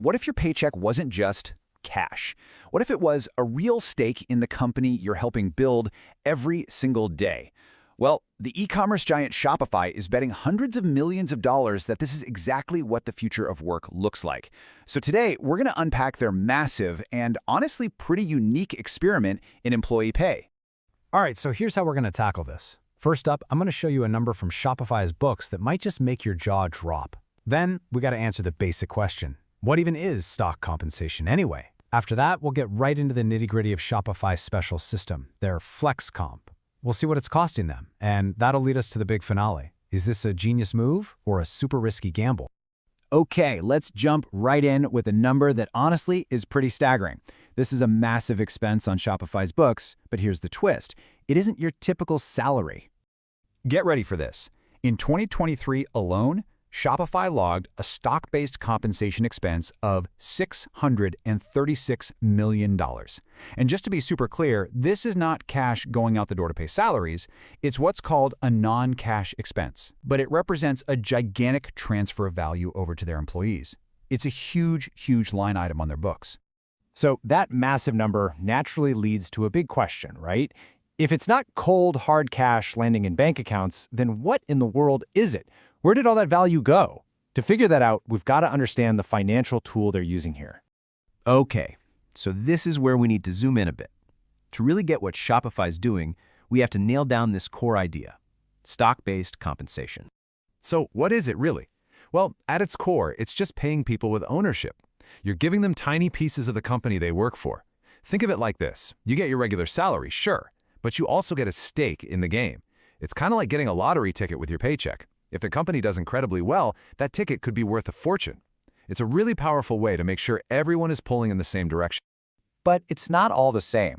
What if your paycheck wasn't just cash? What if it was a real stake in the company you're helping build every single day? Well, the e-commerce giant Shopify is betting hundreds of millions of dollars that this is exactly what the future of work looks like. So today, we're going to unpack their massive and honestly pretty unique experiment in employee pay. All right, so here's how we're going to tackle this. First up, I'm going to show you a number from Shopify's books that might just make your jaw drop. Then, we got to answer the basic question. What even is stock compensation anyway? After that, we'll get right into the nitty-gritty of Shopify's special system, their Flex Comp. We'll see what it's costing them, and that'll lead us to the big finale. Is this a genius move or a super risky gamble? Okay, let's jump right in with a number that honestly is pretty staggering. This is a massive expense on Shopify's books, but here's the twist. It isn't your typical salary. Get ready for this. In 2023 alone, Shopify logged a stock-based compensation expense of $636 million. And just to be super clear, this is not cash going out the door to pay salaries. It's what's called a non-cash expense, but it represents a gigantic transfer of value over to their employees. It's a huge, huge line item on their books. So that massive number naturally leads to a big question, right? If it's not cold, hard cash landing in bank accounts, then what in the world is it? Where did all that value go? To figure that out, we've got to understand the financial tool they're using here. Okay, so this is where we need to zoom in a bit. To really get what Shopify's doing, we have to nail down this core idea: stock-based compensation. So what is it really? Well, at its core, it's just paying people with ownership. You're giving them tiny pieces of the company they work for. Think of it like this. You get your regular salary, sure, but you also get a stake in the game. It's kind of like getting a lottery ticket with your paycheck. If the company does incredibly well, that ticket could be worth a fortune. It's a really powerful way to make sure everyone is pulling in the same direction. But it's not all the same.